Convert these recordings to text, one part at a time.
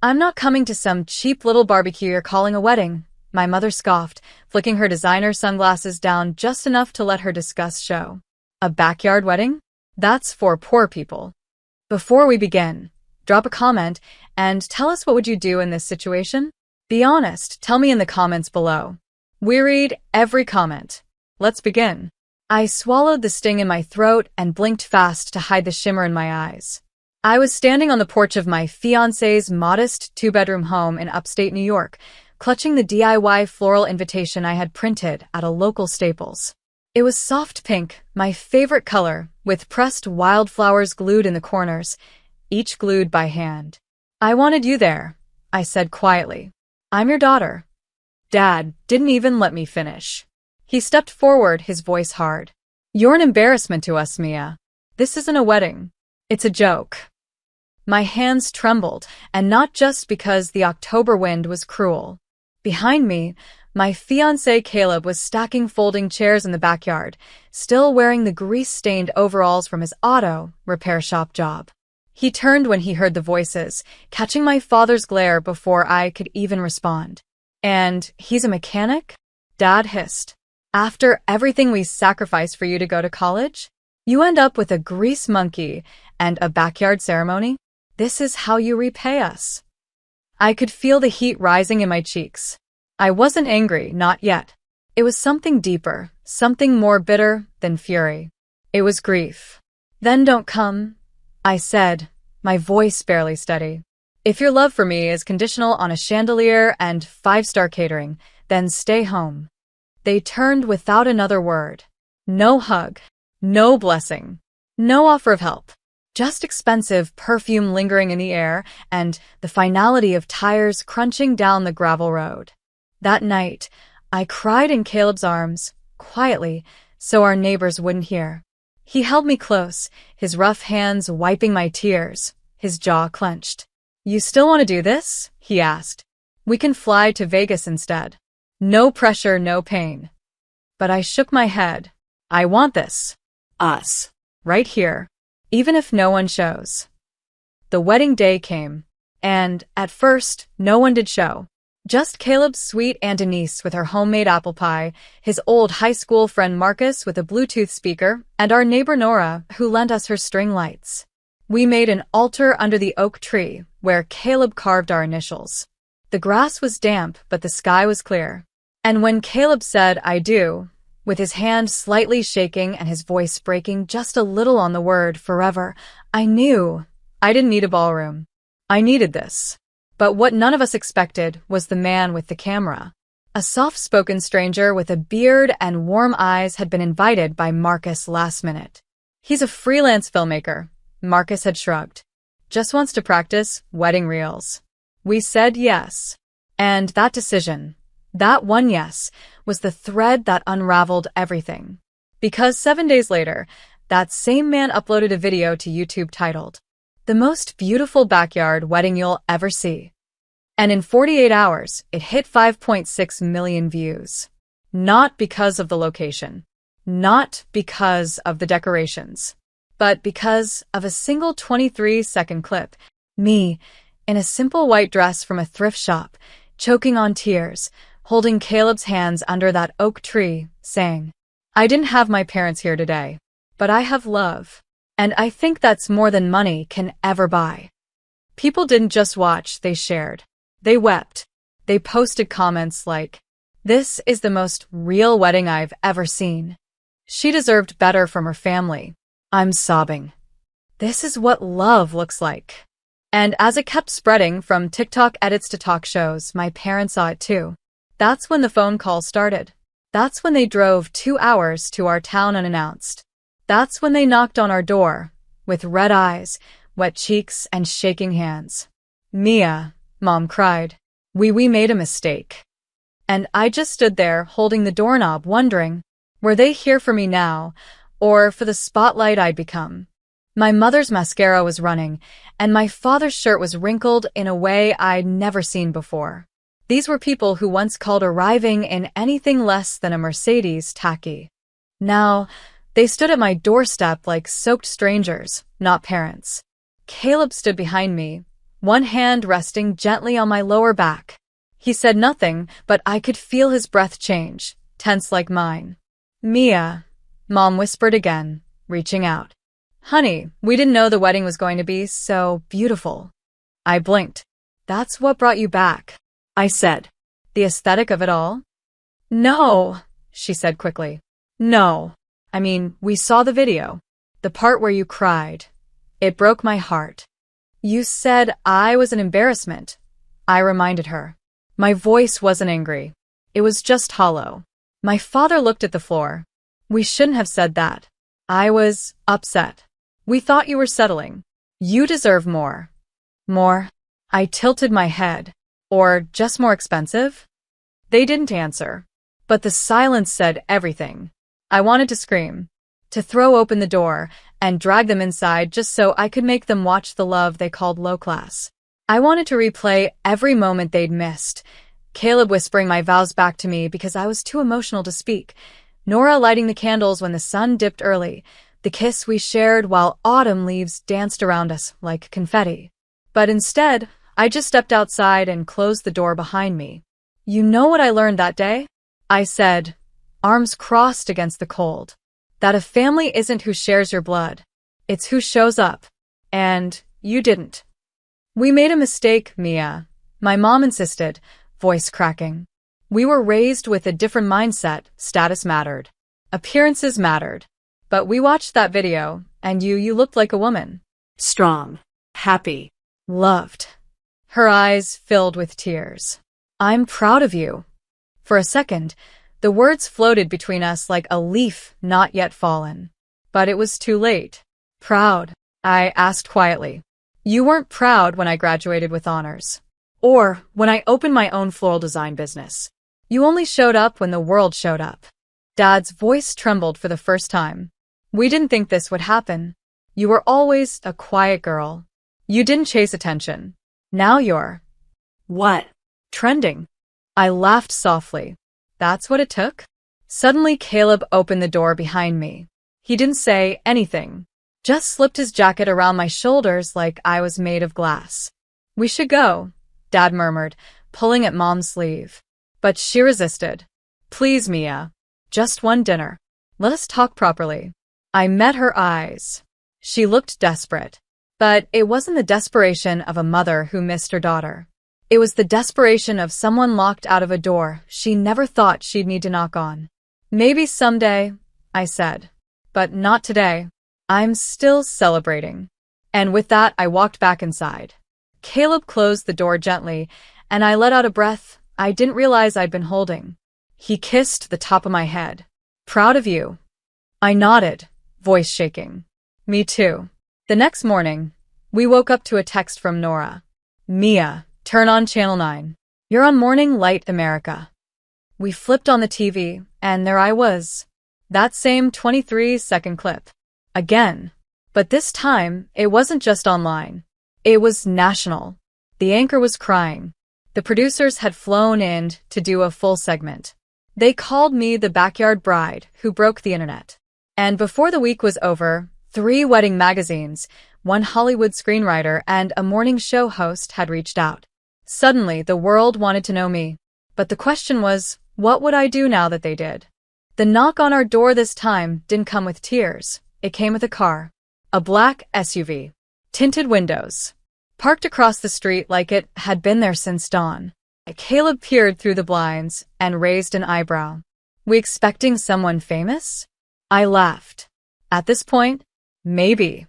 I'm not coming to some cheap little barbecue you're calling a wedding, my mother scoffed, flicking her designer sunglasses down just enough to let her disgust show. A backyard wedding? That's for poor people. Before we begin, drop a comment and tell us what would you do in this situation? Be honest, tell me in the comments below. We read every comment. Let's begin. I swallowed the sting in my throat and blinked fast to hide the shimmer in my eyes. I was standing on the porch of my fiancé's modest two-bedroom home in upstate New York, clutching the DIY floral invitation I had printed at a local Staples. It was soft pink, my favorite color, with pressed wildflowers glued in the corners, each glued by hand. I wanted you there, I said quietly. I'm your daughter. Dad didn't even let me finish. He stepped forward, his voice hard. You're an embarrassment to us, Mia. This isn't a wedding. It's a joke. My hands trembled, and not just because the October wind was cruel. Behind me, my fiancé Caleb was stacking folding chairs in the backyard, still wearing the grease-stained overalls from his auto repair shop job. He turned when he heard the voices, catching my father's glare before I could even respond. And he's a mechanic? Dad hissed. After everything we sacrificed for you to go to college? You end up with a grease monkey and a backyard ceremony? This is how you repay us. I could feel the heat rising in my cheeks. I wasn't angry, not yet. It was something deeper, something more bitter than fury. It was grief. Then don't come, I said, my voice barely steady. If your love for me is conditional on a chandelier and 5-star catering, then stay home. They turned without another word. No hug, no blessing, no offer of help. Just expensive perfume lingering in the air and the finality of tires crunching down the gravel road. That night, I cried in Caleb's arms, quietly, so our neighbors wouldn't hear. He held me close, his rough hands wiping my tears, his jaw clenched. You still want to do this? He asked. We can fly to Vegas instead. No pressure, no pain. But I shook my head. I want this. Us. Right here. Even if no one shows. The wedding day came. And, at first, no one did show. Just Caleb's sweet Aunt Denise with her homemade apple pie, his old high school friend Marcus with a Bluetooth speaker, and our neighbor Nora, who lent us her string lights. We made an altar under the oak tree, where Caleb carved our initials. The grass was damp, but the sky was clear. And when Caleb said, I do, with his hand slightly shaking and his voice breaking just a little on the word forever, I knew I didn't need a ballroom. I needed this. But what none of us expected was the man with the camera. A soft-spoken stranger with a beard and warm eyes had been invited by Marcus last minute. He's a freelance filmmaker, Marcus had shrugged. Just wants to practice wedding reels. We said yes. And that decision, that one yes, was the thread that unraveled everything. Because 7 days later, that same man uploaded a video to YouTube titled, The Most Beautiful Backyard Wedding You'll Ever See. And in 48 hours, it hit 5.6 million views. Not because of the location. Not because of the decorations. But because of a single 23-second clip. Me, in a simple white dress from a thrift shop, choking on tears, holding Caleb's hands under that oak tree, saying, I didn't have my parents here today, but I have love. And I think that's more than money can ever buy. People didn't just watch, they shared. They wept. They posted comments like, This is the most real wedding I've ever seen. She deserved better from her family. I'm sobbing. This is what love looks like. And as it kept spreading from TikTok edits to talk shows, my parents saw it too. That's when the phone call started. That's when they drove 2 hours to our town unannounced. That's when they knocked on our door, with red eyes, wet cheeks, and shaking hands. Mia, Mom cried. We made a mistake. And I just stood there holding the doorknob wondering, were they here for me now, or for the spotlight I'd become? My mother's mascara was running, and my father's shirt was wrinkled in a way I'd never seen before. These were people who once called arriving in anything less than a Mercedes tacky. Now, they stood at my doorstep like soaked strangers, not parents. Caleb stood behind me, one hand resting gently on my lower back. He said nothing, but I could feel his breath change, tense like mine. Mia, Mom whispered again, reaching out. Honey, we didn't know the wedding was going to be so beautiful. I blinked. That's what brought you back, I said. The aesthetic of it all? No, she said quickly. No. I mean, we saw the video. The part where you cried. It broke my heart. You said I was an embarrassment, I reminded her. My voice wasn't angry. It was just hollow. My father looked at the floor. We shouldn't have said that. I was upset. We thought you were settling. You deserve more. More? I tilted my head. Or just more expensive? They didn't answer. But the silence said everything. I wanted to scream, to throw open the door and drag them inside just so I could make them watch the love they called low class. I wanted to replay every moment they'd missed, Caleb whispering my vows back to me because I was too emotional to speak, Nora lighting the candles when the sun dipped early, the kiss we shared while autumn leaves danced around us like confetti. But instead, I just stepped outside and closed the door behind me. You know what I learned that day? I said, arms crossed against the cold. That a family isn't who shares your blood. It's who shows up. And you didn't. We made a mistake, Mia. My mom insisted, voice cracking. We were raised with a different mindset. Status mattered. Appearances mattered. But we watched that video, and you looked like a woman. Strong. Happy. Loved. Her eyes filled with tears. I'm proud of you. For a second, the words floated between us like a leaf not yet fallen. But it was too late. Proud? I asked quietly. You weren't proud when I graduated with honors. Or when I opened my own floral design business. You only showed up when the world showed up. Dad's voice trembled for the first time. We didn't think this would happen. You were always a quiet girl. You didn't chase attention. Now you're... What? Trending. I laughed softly. That's what it took? Suddenly Caleb opened the door behind me. He didn't say anything. Just slipped his jacket around my shoulders like I was made of glass. We should go, Dad murmured, pulling at Mom's sleeve. But she resisted. Please, Mia. Just one dinner. Let us talk properly. I met her eyes. She looked desperate. But it wasn't the desperation of a mother who missed her daughter. It was the desperation of someone locked out of a door she never thought she'd need to knock on. Maybe someday, I said. But not today. I'm still celebrating. And with that, I walked back inside. Caleb closed the door gently, and I let out a breath I didn't realize I'd been holding. He kissed the top of my head. Proud of you. I nodded, voice shaking. Me too. The next morning, we woke up to a text from Nora. Mia, turn on Channel 9. You're on Morning Light America. We flipped on the TV, and there I was. That same 23-second clip. Again. But this time, it wasn't just online. It was national. The anchor was crying. The producers had flown in to do a full segment. They called me the backyard bride who broke the internet. And before the week was over, 3 wedding magazines, 1 Hollywood screenwriter, and a morning show host had reached out. Suddenly, the world wanted to know me. But the question was, what would I do now that they did? The knock on our door this time didn't come with tears. It came with a car. A black SUV. Tinted windows. Parked across the street like it had been there since dawn. Caleb peered through the blinds and raised an eyebrow. We expecting someone famous? I laughed. At this point, maybe.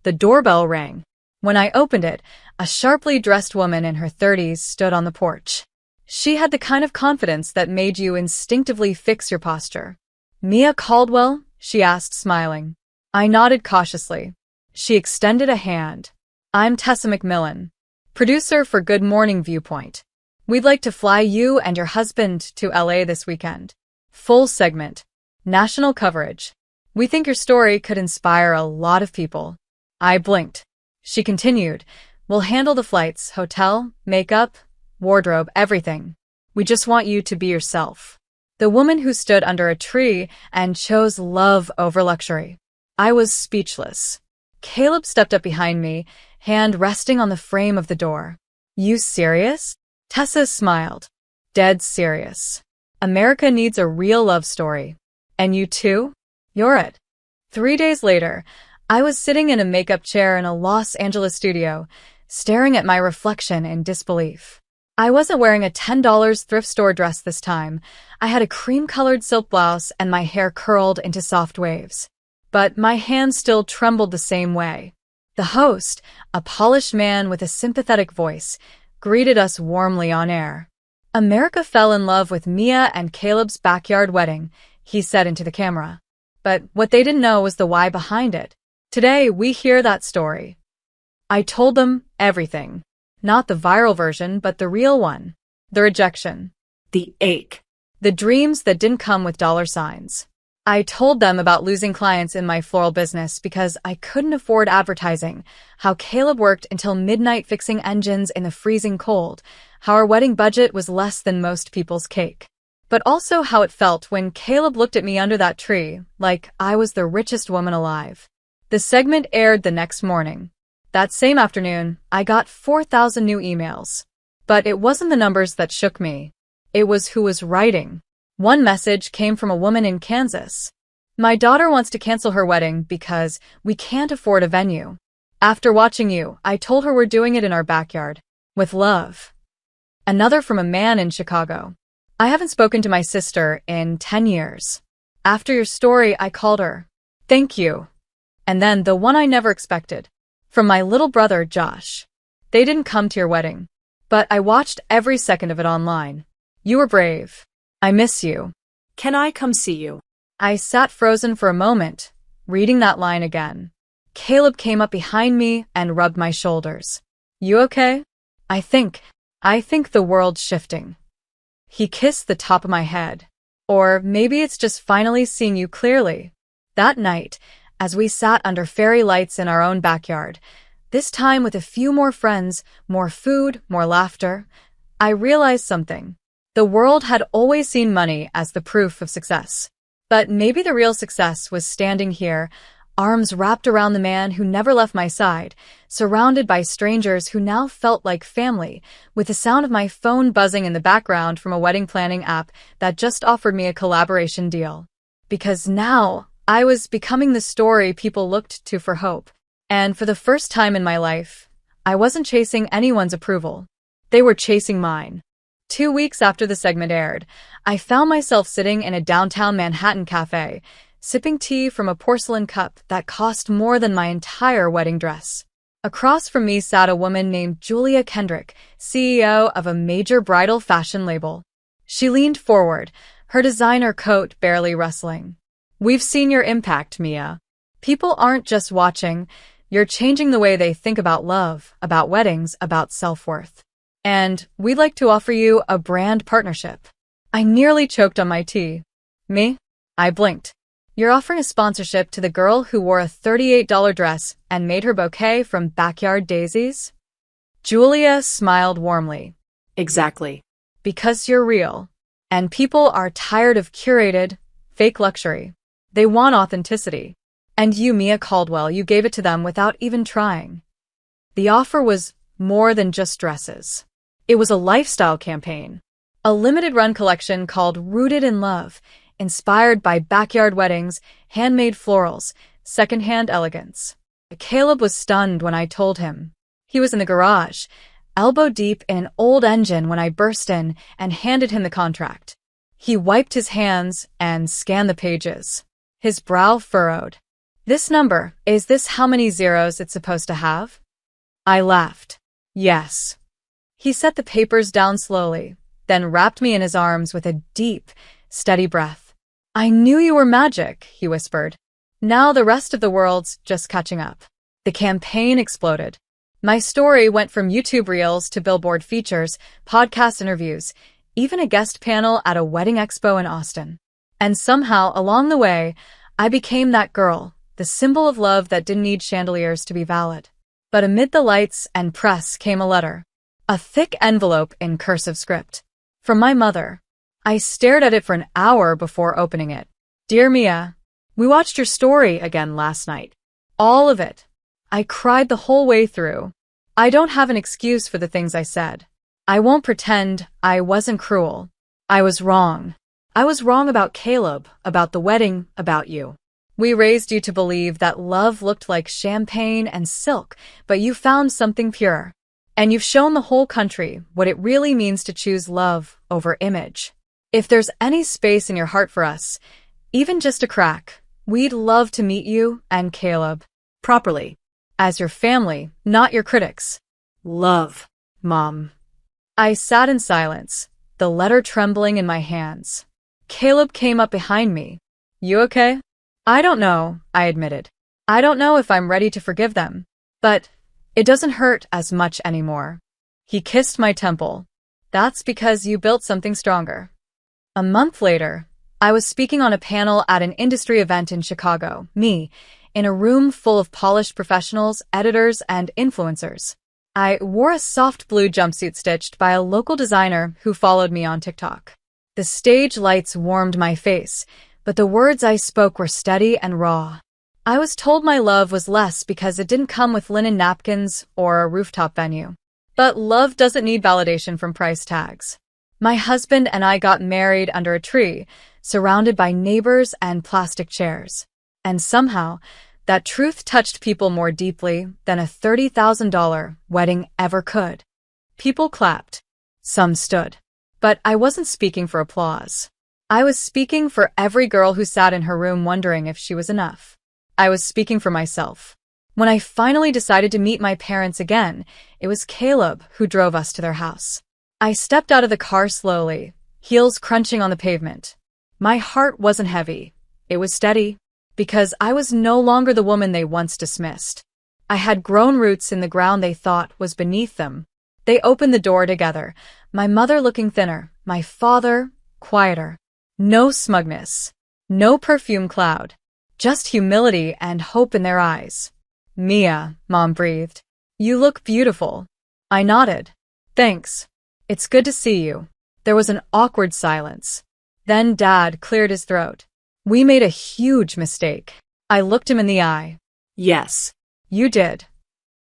The doorbell rang. When I opened it, a sharply dressed woman in her 30s stood on the porch. She had the kind of confidence that made you instinctively fix your posture. Mia Caldwell? She asked, smiling. I nodded cautiously. She extended a hand. I'm Tessa McMillan, producer for Good Morning Viewpoint. We'd like to fly you and your husband to LA this weekend. Full segment. National coverage. We think your story could inspire a lot of people. I blinked. She continued, We'll handle the flights, hotel, makeup, wardrobe, everything. We just want you to be yourself. The woman who stood under a tree and chose love over luxury. I was speechless. Caleb stepped up behind me, hand resting on the frame of the door. You serious? Tessa smiled. Dead serious. America needs a real love story. And you too? You're it. 3 days later, I was sitting in a makeup chair in a Los Angeles studio, staring at my reflection in disbelief. I wasn't wearing a $10 thrift store dress this time. I had a cream-colored silk blouse and my hair curled into soft waves. But my hands still trembled the same way. The host, a polished man with a sympathetic voice, greeted us warmly on air. America fell in love with Mia and Caleb's backyard wedding, he said into the camera. But what they didn't know was the why behind it. Today, we hear that story. I told them everything. Not the viral version, but the real one. The rejection. The ache. The dreams that didn't come with dollar signs. I told them about losing clients in my floral business because I couldn't afford advertising, how Caleb worked until midnight fixing engines in the freezing cold, how our wedding budget was less than most people's cake. But also how it felt when Caleb looked at me under that tree, like I was the richest woman alive. The segment aired the next morning. That same afternoon, I got 4,000 new emails. But it wasn't the numbers that shook me. It was who was writing. One message came from a woman in Kansas. My daughter wants to cancel her wedding because we can't afford a venue. After watching you, I told her we're doing it in our backyard. With love. Another from a man in Chicago. I haven't spoken to my sister in 10 years. After your story, I called her. Thank you. And then the one I never expected. From my little brother, Josh. They didn't come to your wedding. But I watched every second of it online. You were brave. I miss you. Can I come see you? I sat frozen for a moment, reading that line again. Caleb came up behind me and rubbed my shoulders. You okay? I think the world's shifting. He kissed the top of my head. Or maybe it's just finally seeing you clearly. That night, as we sat under fairy lights in our own backyard, this time with a few more friends, more food, more laughter, I realized something. The world had always seen money as the proof of success. But maybe the real success was standing here, arms wrapped around the man who never left my side, surrounded by strangers who now felt like family, with the sound of my phone buzzing in the background from a wedding planning app that just offered me a collaboration deal. Because now, I was becoming the story people looked to for hope. And for the first time in my life, I wasn't chasing anyone's approval. They were chasing mine. 2 weeks after the segment aired, I found myself sitting in a downtown Manhattan cafe, sipping tea from a porcelain cup that cost more than my entire wedding dress. Across from me sat a woman named Julia Kendrick, CEO of a major bridal fashion label. She leaned forward, her designer coat barely rustling. We've seen your impact, Mia. People aren't just watching. You're changing the way they think about love, about weddings, about self-worth. And we'd like to offer you a brand partnership. I nearly choked on my tea. Me? I blinked. You're offering a sponsorship to the girl who wore a $38 dress and made her bouquet from backyard daisies? Julia smiled warmly. Exactly. Because you're real. And people are tired of curated, fake luxury. They want authenticity. And you, Mia Caldwell, you gave it to them without even trying. The offer was more than just dresses. It was a lifestyle campaign. A limited-run collection called Rooted in Love, inspired by backyard weddings, handmade florals, secondhand elegance. Caleb was stunned when I told him. He was in the garage, elbow deep in an old engine when I burst in and handed him the contract. He wiped his hands and scanned the pages. His brow furrowed. This number, is this how many zeros it's supposed to have? I laughed. Yes. He set the papers down slowly, then wrapped me in his arms with a deep, steady breath. I knew you were magic, he whispered. Now the rest of the world's just catching up. The campaign exploded. My story went from YouTube Reels to Billboard features, podcast interviews, even a guest panel at a wedding expo in Austin. And somehow, along the way, I became that girl, the symbol of love that didn't need chandeliers to be valid. But amid the lights and press came a letter. A thick envelope in cursive script. From my mother. I stared at it for an hour before opening it. Dear Mia, we watched your story again last night. All of it. I cried the whole way through. I don't have an excuse for the things I said. I won't pretend I wasn't cruel. I was wrong. I was wrong about Caleb, about the wedding, about you. We raised you to believe that love looked like champagne and silk, but you found something pure. And you've shown the whole country what it really means to choose love over image. If there's any space in your heart for us, even just a crack, we'd love to meet you and Caleb Properly. as your family, not your critics. Love. Mom. I sat in silence, the letter trembling in my hands. Caleb came up behind me. You okay? I don't know, I admitted. I don't know if I'm ready to forgive them. But it doesn't hurt as much anymore. He kissed my temple. That's because you built something stronger. A month later, I was speaking on a panel at an industry event in Chicago, in a room full of polished professionals, editors, and influencers. I wore a soft blue jumpsuit stitched by a local designer who followed me on TikTok. The stage lights warmed my face, but the words I spoke were steady and raw. I was told my love was less because it didn't come with linen napkins or a rooftop venue. But love doesn't need validation from price tags. My husband and I got married under a tree, surrounded by neighbors and plastic chairs. And somehow, that truth touched people more deeply than a $30,000 wedding ever could. People clapped. Some stood. But I wasn't speaking for applause. I was speaking for every girl who sat in her room wondering if she was enough. I was speaking for myself. When I finally decided to meet my parents again, it was Caleb who drove us to their house. I stepped out of the car slowly, heels crunching on the pavement. My heart wasn't heavy. It was steady, because I was no longer the woman they once dismissed. I had grown roots in the ground they thought was beneath them. They opened the door together, my mother looking thinner, my father quieter. No smugness, no perfume cloud, just humility and hope in their eyes. Mia, Mom breathed. You look beautiful. I nodded. Thanks. It's good to see you. There was an awkward silence. Then Dad cleared his throat. We made a huge mistake. I looked him in the eye. Yes. You did.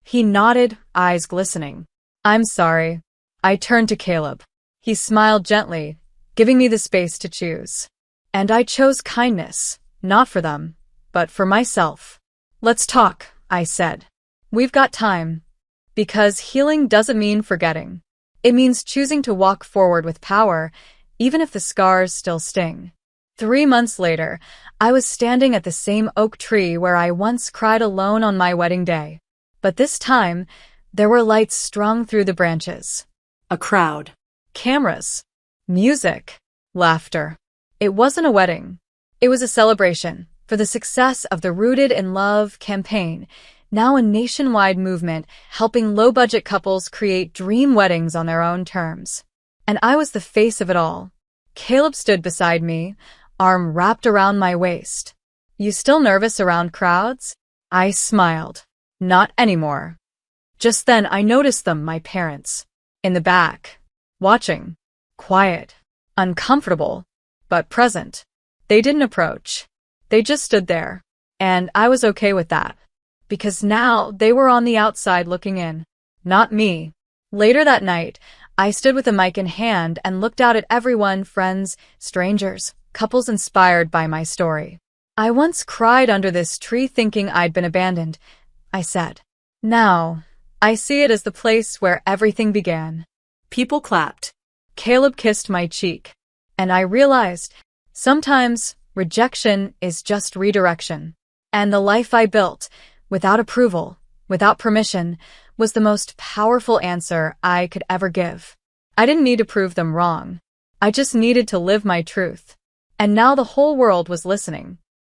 He nodded, eyes glistening. I'm sorry. I turned to Caleb. He smiled gently, giving me the space to choose. And I chose kindness, not for them, but for myself. Let's talk, I said. We've got time. Because healing doesn't mean forgetting. It means choosing to walk forward with power, even if the scars still sting. 3 months later, I was standing at the same oak tree where I once cried alone on my wedding day. But this time, there were lights strung through the branches. A crowd. Cameras. Music. Laughter. It wasn't a wedding. It was a celebration for the success of the Rooted in Love campaign, now a nationwide movement helping low-budget couples create dream weddings on their own terms. And I was the face of it all. Caleb stood beside me, arm wrapped around my waist. You still nervous around crowds? I smiled. Not anymore. Just then I noticed them, my parents, in the back, watching, quiet, uncomfortable, but present. They didn't approach. They just stood there. And I was okay with that. Because now they were on the outside looking in. Not me. Later that night, I stood with a mic in hand and looked out at everyone, friends, strangers, couples inspired by my story. I once cried under this tree thinking I'd been abandoned, I said. Now, I see it as the place where everything began. People clapped. Caleb kissed my cheek. And I realized, sometimes rejection is just redirection. And the life I built, without approval, without permission, was the most powerful answer I could ever give. I didn't need to prove them wrong. I just needed to live my truth. And now the whole world was listening.